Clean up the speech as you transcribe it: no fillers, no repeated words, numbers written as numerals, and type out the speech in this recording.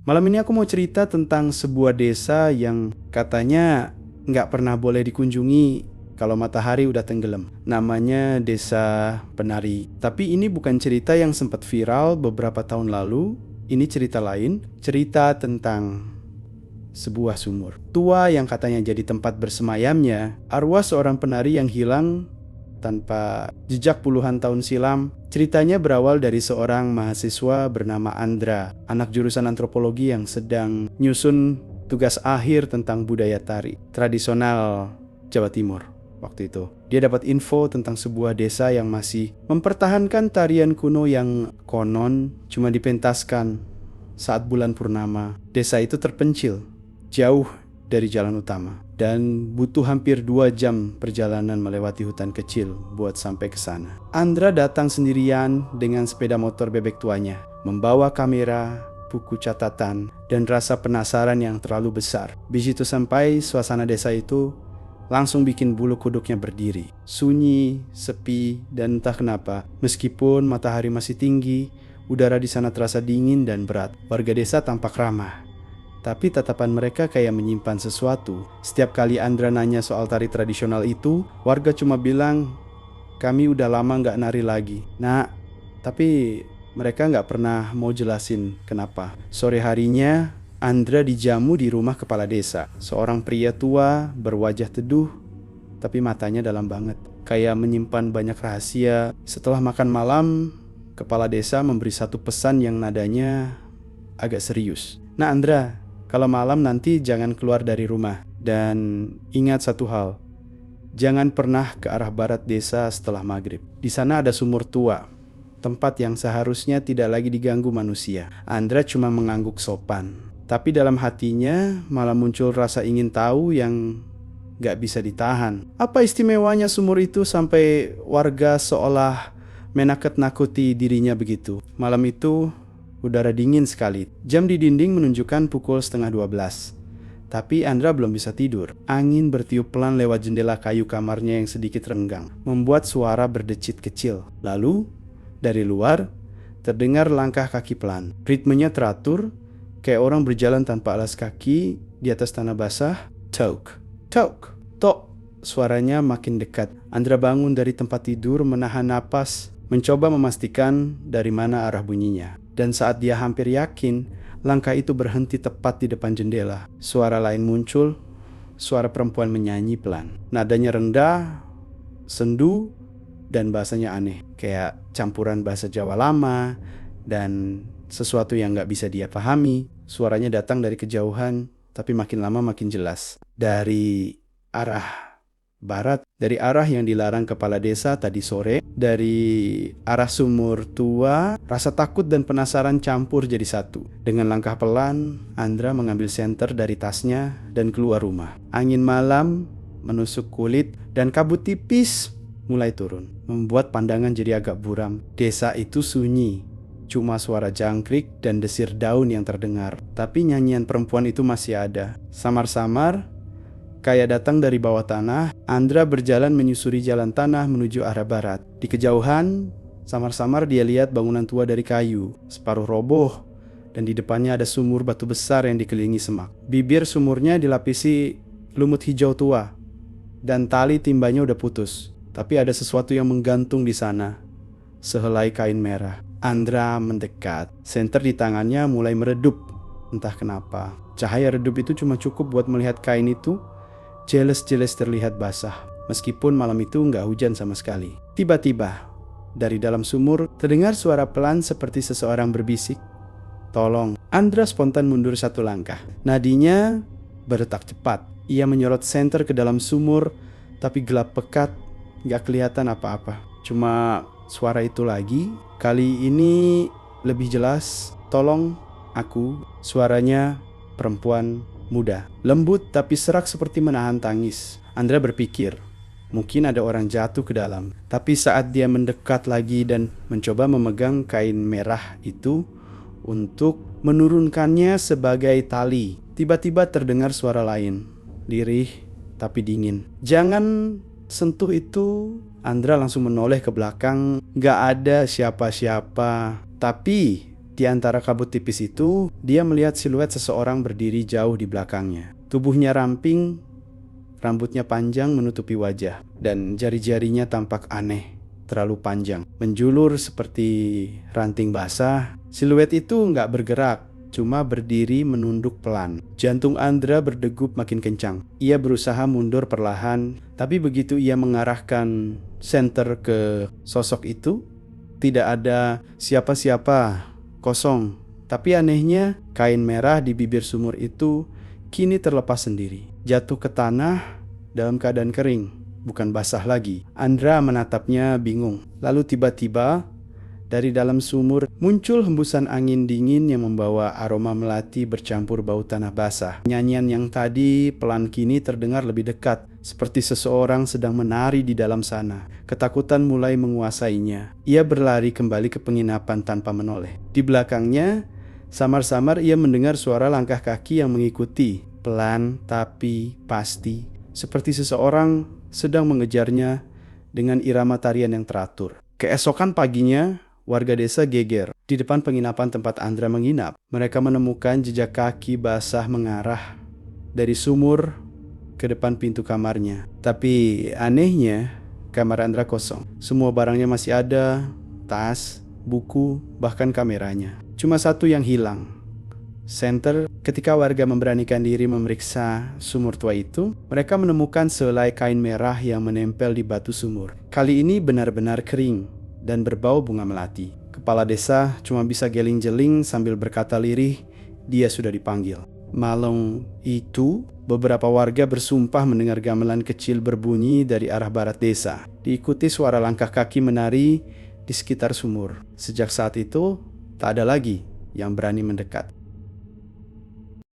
Malam ini aku mau cerita tentang sebuah desa yang katanya nggak pernah boleh dikunjungi kalau matahari udah tenggelam. Namanya Desa Penari. Tapi ini bukan cerita yang sempat viral beberapa tahun lalu. Ini cerita lain, cerita tentang sebuah sumur tua yang katanya jadi tempat bersemayamnya arwah seorang penari yang hilang tanpa jejak puluhan tahun silam. Ceritanya berawal dari seorang mahasiswa bernama Andra, anak jurusan antropologi yang sedang nyusun tugas akhir tentang budaya tari tradisional Jawa Timur. Waktu itu, dia dapat info tentang sebuah desa yang masih mempertahankan tarian kuno yang konon cuma dipentaskan saat bulan purnama. Desa itu terpencil, jauh dari jalan utama, dan butuh hampir 2 jam perjalanan melewati hutan kecil buat sampai ke sana. Andra datang sendirian dengan sepeda motor bebek tuanya, membawa kamera, buku catatan, dan rasa penasaran yang terlalu besar. Begitu sampai, suasana desa itu langsung bikin bulu kuduknya berdiri. Sunyi, sepi, dan entah kenapa, meskipun matahari masih tinggi, udara di sana terasa dingin dan berat. Warga desa tampak ramah, tapi tatapan mereka kayak menyimpan sesuatu. Setiap kali Andra nanya soal tari tradisional itu, warga cuma bilang, kami udah lama gak nari lagi. Nah, tapi mereka gak pernah mau jelasin kenapa. Sore harinya, Andra dijamu di rumah kepala desa. Seorang pria tua, berwajah teduh, tapi matanya dalam banget. Kayak menyimpan banyak rahasia. Setelah makan malam, kepala desa memberi satu pesan yang nadanya agak serius. Nah Andra, kalau malam nanti jangan keluar dari rumah. Dan ingat satu hal, jangan pernah ke arah barat desa setelah maghrib. Di sana ada sumur tua, tempat yang seharusnya tidak lagi diganggu manusia. Andra cuma mengangguk sopan, tapi dalam hatinya malah muncul rasa ingin tahu yang gak bisa ditahan. Apa istimewanya sumur itu sampai warga seolah menakut-nakuti dirinya begitu? Malam itu udara dingin sekali. Jam di dinding menunjukkan pukul 11:30. Tapi Andra belum bisa tidur. Angin bertiup pelan lewat jendela kayu kamarnya yang sedikit renggang, membuat suara berdecit kecil. Lalu, dari luar, terdengar langkah kaki pelan. Ritmenya teratur, kayak orang berjalan tanpa alas kaki di atas tanah basah. Tok, tok, tok. Suaranya makin dekat. Andra bangun dari tempat tidur, menahan napas, mencoba memastikan dari mana arah bunyinya. Dan saat dia hampir yakin, langkah itu berhenti tepat di depan jendela. Suara lain muncul, suara perempuan menyanyi pelan. Nadanya rendah, sendu, dan bahasanya aneh. Kayak campuran bahasa Jawa lama dan sesuatu yang gak bisa dia pahami. Suaranya datang dari kejauhan, tapi makin lama makin jelas. Dari arah barat, dari arah yang dilarang kepala desa tadi sore, dari arah sumur tua. Rasa takut dan penasaran campur jadi satu. Dengan langkah pelan, Andra mengambil senter dari tasnya dan keluar rumah. Angin malam menusuk kulit dan kabut tipis mulai turun, membuat pandangan jadi agak buram. Desa itu sunyi, cuma suara jangkrik dan desir daun yang terdengar. Tapi nyanyian perempuan itu masih ada. Samar-samar, kayak datang dari bawah tanah, Andra berjalan menyusuri jalan tanah menuju arah barat. Di kejauhan, samar-samar dia lihat bangunan tua dari kayu, separuh roboh, dan di depannya ada sumur batu besar yang dikelilingi semak. Bibir sumurnya dilapisi lumut hijau tua, dan tali timbanya udah putus. Tapi ada sesuatu yang menggantung di sana, sehelai kain merah. Andra mendekat. Senter di tangannya mulai meredup, entah kenapa. Cahaya redup itu cuma cukup buat melihat kain itu jelas-jelas terlihat basah, meskipun malam itu nggak hujan sama sekali. Tiba-tiba, dari dalam sumur terdengar suara pelan seperti seseorang berbisik, "Tolong." Andra spontan mundur satu langkah. Nadinya berdetak cepat. Ia menyorot senter ke dalam sumur, tapi gelap pekat, nggak kelihatan apa-apa. Cuma suara itu lagi, kali ini lebih jelas. "Tolong aku." Suaranya perempuan muda, lembut tapi serak seperti menahan tangis. Andra berpikir, mungkin ada orang jatuh ke dalam. Tapi saat dia mendekat lagi dan mencoba memegang kain merah itu untuk menurunkannya sebagai tali, tiba-tiba terdengar suara lain, lirih tapi dingin. "Jangan sentuh itu." Andra langsung menoleh ke belakang. Gak ada siapa-siapa, tapi Di antara kabut tipis itu, dia melihat siluet seseorang berdiri jauh di belakangnya. Tubuhnya ramping, rambutnya panjang menutupi wajah, dan jari-jarinya tampak aneh, terlalu panjang, menjulur seperti ranting basah. Siluet itu nggak bergerak, cuma berdiri menunduk pelan. Jantung Andra berdegup makin kencang. Ia berusaha mundur perlahan, tapi begitu ia mengarahkan senter ke sosok itu, tidak ada siapa-siapa, kosong. Tapi anehnya, kain merah di bibir sumur itu kini terlepas sendiri, jatuh ke tanah dalam keadaan kering, bukan basah lagi. Andra menatapnya bingung. Lalu tiba-tiba dari dalam sumur muncul hembusan angin dingin yang membawa aroma melati bercampur bau tanah basah. Nyanyian yang tadi pelan kini terdengar lebih dekat, seperti seseorang sedang menari di dalam sana. Ketakutan mulai menguasainya. Ia berlari kembali ke penginapan tanpa menoleh. Di belakangnya, samar-samar ia mendengar suara langkah kaki yang mengikuti, pelan tapi pasti, seperti seseorang sedang mengejarnya dengan irama tarian yang teratur. Keesokan paginya, warga desa geger. Di depan penginapan tempat Andra menginap, mereka menemukan jejak kaki basah mengarah dari sumur ke depan pintu kamarnya. Tapi anehnya, kamar Andra kosong. Semua barangnya masih ada, tas, buku, bahkan kameranya. Cuma satu yang hilang, senter. Ketika warga memberanikan diri memeriksa sumur tua itu, mereka menemukan selai kain merah yang menempel di batu sumur. Kali ini benar-benar kering dan berbau bunga melati. Kepala desa cuma bisa geling-jeling sambil berkata lirih, dia sudah dipanggil. Malam itu, beberapa warga bersumpah mendengar gamelan kecil berbunyi dari arah barat desa, diikuti suara langkah kaki menari di sekitar sumur. Sejak saat itu, tak ada lagi yang berani mendekat.